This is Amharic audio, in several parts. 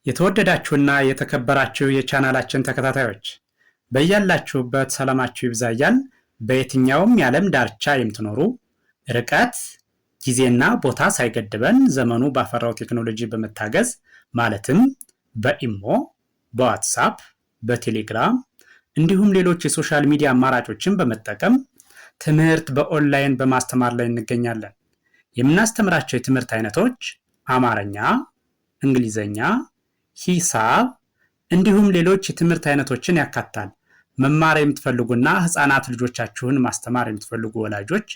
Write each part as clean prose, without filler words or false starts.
የተወደዳችሁና የተከበራችሁ የቻናላችን ተከታታዮች በያላችሁበት ሰላማችሁ ይብዛ እያልን በየትኛውም የዓለም ዳርቻ የምትኖሩ ርቀት ጊዜና ቦታ ሳይገድበን ዘመኑ ባፈራው ቴክኖሎጂ በመታገዝ ማለትም በኢሞ፣ በዋትስአፕ፣ በቴሌግራም እንዲሁም ሌሎች የሶሻል ሚዲያ አማራጮችን በመጠቀም ትምህርት በኦንላይን በማስተማር ላይ እንገኛለን። የምናስተምራቸው የትምህርት አይነቶች አማርኛ፣ እንግሊዘኛ፣ ሂሳብ እንዲሁም ሌሎች የትምህርት አይነቶችን ያካትታል። መማር የምትፈልጉና ህፃናት ልጆቻችሁን ማስተማር የምትፈልጉ ወላጆች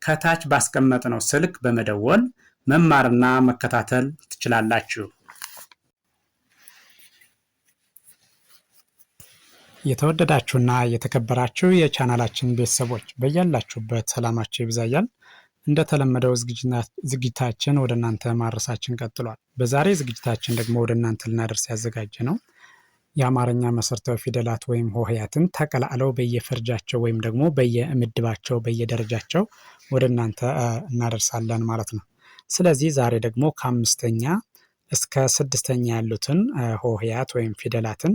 ከታች ባስቀመጥነው ስልክ በመደወል መማርና መከታተል ትችላላችሁ። የተወደዳችሁና የተከበራችሁ የቻናላችን ቤተሰቦች በያላችሁበት ሰላማችሁ ይብዛያል። እንደተለመደው ዝግጅታችን ወደ እናንተ ማድረሳችን ቀጥሏል። በዛሬ ዝግጅታችን ደግሞ ወደ እናንተ ልናደርስ ያዘጋጀ ነው የአማርኛ መሰረታዊ ፊደላት ወይም ሆሄያትን ተቀላቅለው በየፈርጃቸው ወይም ደግሞ በየምድባቸው በየደረጃቸው ወደ እናንተ እናደርሳለን ማለት ነው። ስለዚህ ዛሬ ደግሞ ከአምስተኛ እስከ ስድስተኛ ያሉትን ሆሄያት ወይም ፊደላትን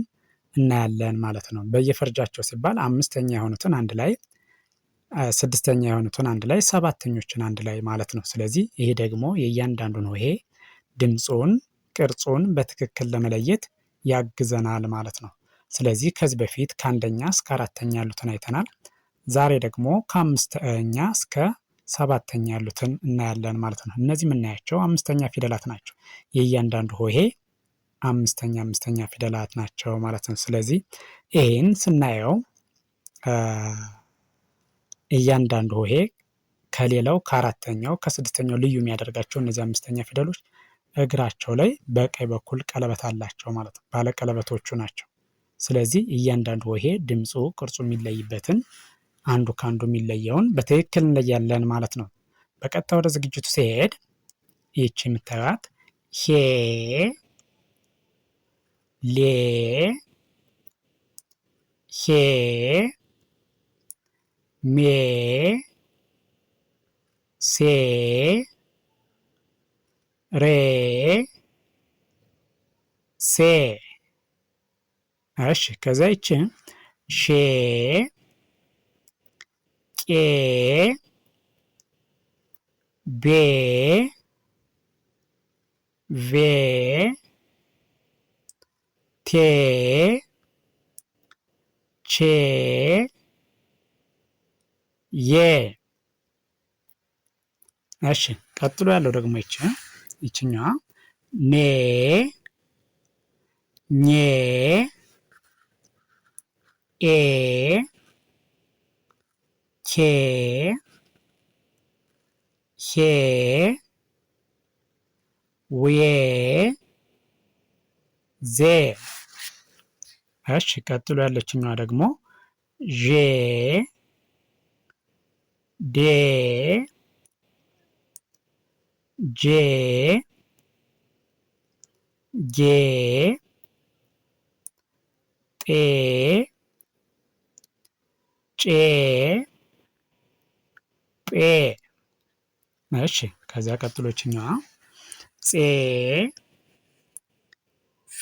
እናያለን ማለት ነው። በየፈርጃቸው ሲባል አምስተኛ የሆኑትን አንድ ላይ፣ ስድስተኛ የሆኑትን አንድ ላይ፣ ሰባተኞችን አንድ ላይ ማለት ነው። ስለዚህ ይሄ ደግሞ የእያንዳንዱን ሆሄ ድምፁን፣ ቅርጹን በትክክል ለመለየት ያግዘናል ማለት ነው። ስለዚህ ከዚህ በፊት ከአንደኛ እስከ አራተኛ ያሉትን አይተናል። ዛሬ ደግሞ ከአምስተኛ እስከ ሰባተኛ ያሉትን እናያለን ማለት ነው። እነዚህ የምናያቸው አምስተኛ ፊደላት ናቸው። የእያንዳንዱ ሆሄ አምስተኛ ፊደላት ናቸው ማለት ነው። ስለዚህ ይህን ስናየው እያንዳንዱ ሆሄ ከሌላው ከአራተኛው ከስድስተኛው ልዩ የሚያደርጋቸው እነዚህ አምስተኛ ፊደሎች እግራቸው ላይ በቀኝ በኩል ቀለበት አላቸው ማለት ነው። ባለቀለበቶቹ ናቸው። ስለዚህ እያንዳንዱ ሆሄ ድምፁ፣ ቅርጹ የሚለይበትን አንዱ ከአንዱ የሚለየውን በትክክል እንለያለን ማለት ነው። በቀጥታ ወደ ዝግጅቱ ሲሄድ ይህች የምታዩት ሄ፣ ሌ፣ ሄ፣ ሜ፣ ሴ፣ ሬ፣ ሴ። እሺ ከዛ ይቺ ሼ፣ ቄ፣ ቤ፣ ቬ፣ ቴ፣ ቼ፣ የ። እሺ ቀጥሎ ያለው ደግሞ ይችኛዋ ኔ፣ ኜ፣ ኤ፣ ኬ፣ ሄ፣ ዌ፣ ዜ። እሺ ቀጥሎ ያለችኛዋ ደግሞ ዤ፣ ዴ፣ ጄ፣ ጌ፣ ጤ፣ ጬ፣ ጴ። እሺ ከዚያ ቀጥሎችኛዋ ፄ፣ ፌ፣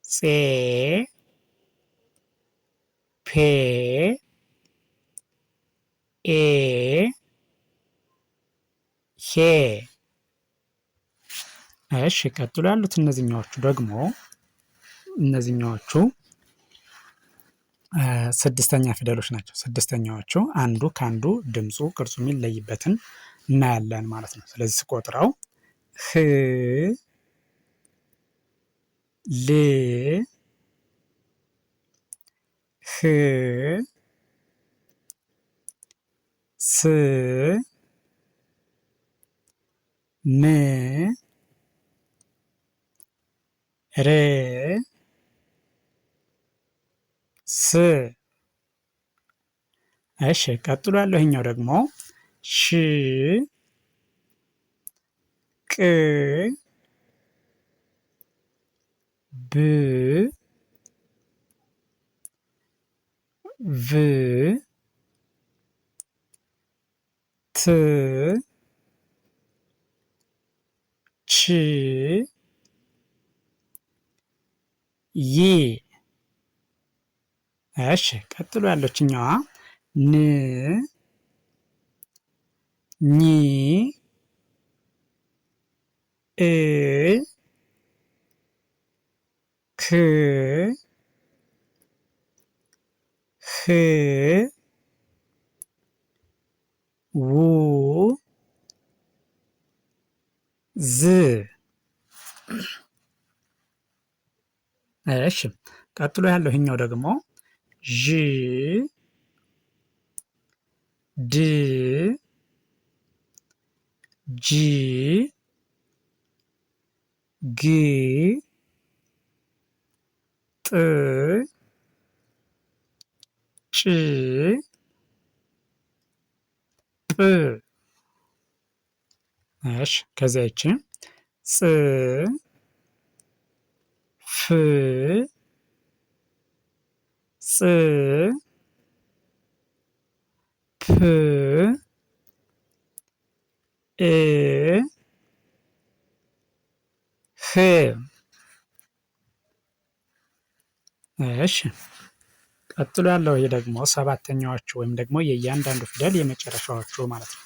ፄ፣ ፔ፣ ኤ፣ ሄ። እሺ ቀጥሎ ያሉት እነዚህኛዎቹ ደግሞ ስድስተኛ ፊደሎች ናቸው። ስድስተኛዎቹ አንዱ ከአንዱ ድምፁ፣ ቅርጹ የሚለይበትን እናያለን ማለት ነው። ስለዚህ ስቆጥረው ህ፣ ል፣ ህ፣ ስ፣ ም፣ ር፣ ስ። እሺ ቀጥሎ ያለው ይሄኛው ደግሞ ሽ፣ ቅ፣ ብ፣ ቭ፣ ት፣ ች፣ ይ። እሺ ቀጥሎ ያለችኛዋ ን ኝ እ ክ ህ ው ዝ። እሺ ቀጥሎ ያለው ይሄኛው ደግሞ ዥ ድ ጂ ግ ጥ ጭ ጵ። እሺ ከዚያ ይቺ ጽ ፍ ጽ ፕ እ ህ። እሺ ቀጥሎ ያለው ይሄ ደግሞ ሰባተኛዎቹ ወይም ደግሞ የእያንዳንዱ ፊደል የመጨረሻዎቹ ማለት ነው።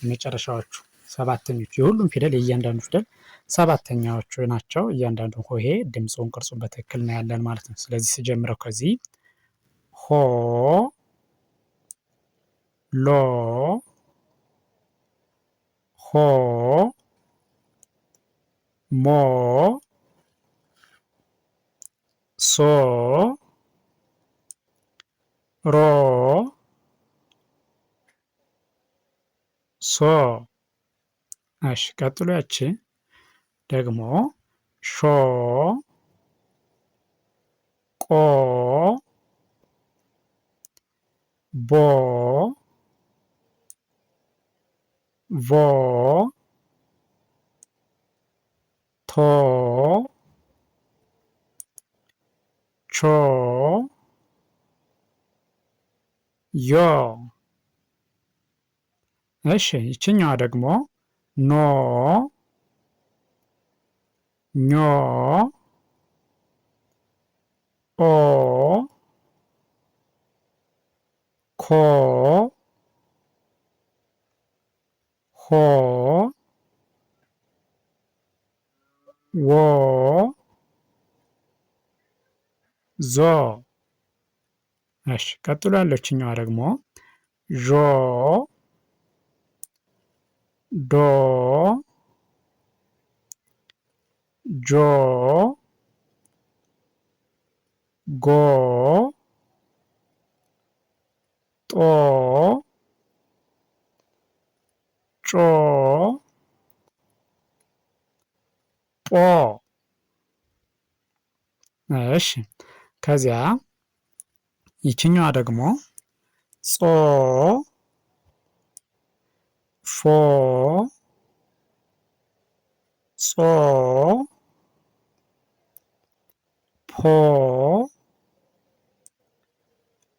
የመጨረሻዎቹ ሰባተኞቹ የሁሉም ፊደል የእያንዳንዱ ፊደል ሰባተኛዎቹ ናቸው። እያንዳንዱ ሆሄ ድምፁን ቅርጹን በትክክል እናያለን ማለት ነው። ስለዚህ ስጀምረው ከዚህ ሆ ሎ ሆ ሞ ሶ ሮ ሶ። እሺ ቀጥሎ ያቺ ደግሞ ሾ ቆ ቦ ቮ ቶ ቾ ዮ። እሺ ይችኛዋ ደግሞ ኖ ኞ ኦ ኮ ሆ ዎ ዞ። እሺ ቀጥሎ ያለችኛዋ ደግሞ ዦ ዶ ጆ ጎ ጦ ጮ ጶ። እሺ ከዚያ ይችኛዋ ደግሞ ጾ ፎ ጾ ፖ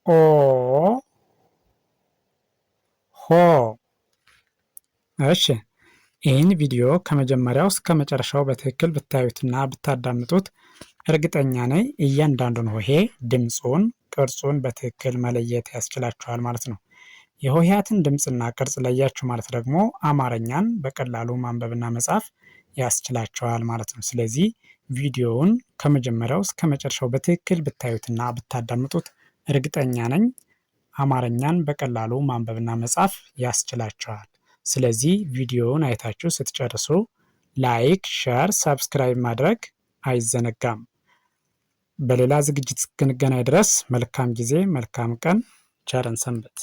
ኦ ሆ። እሺ ይህን ቪዲዮ ከመጀመሪያው እስከ መጨረሻው በትክክል ብታዩትና ብታዳምጡት እርግጠኛ ነኝ እያንዳንዱን ሆሄ ድምፁን፣ ቅርጹን በትክክል መለየት ያስችላችኋል ማለት ነው። የሆሄያትን ድምፅና ቅርጽ ለያችሁ ማለት ደግሞ አማርኛን በቀላሉ ማንበብና መጻፍ ያስችላችኋል ማለት ነው። ስለዚህ ቪዲዮውን ከመጀመሪያው እስከ መጨረሻው በትክክል ብታዩትና ብታዳምጡት እርግጠኛ ነኝ አማርኛን በቀላሉ ማንበብና መጻፍ ያስችላችኋል። ስለዚህ ቪዲዮውን አይታችሁ ስትጨርሱ ላይክ፣ ሸር፣ ሰብስክራይብ ማድረግ አይዘነጋም። በሌላ ዝግጅት እስክንገናኝ ድረስ መልካም ጊዜ፣ መልካም ቀን፣ ቸርን ሰንብት።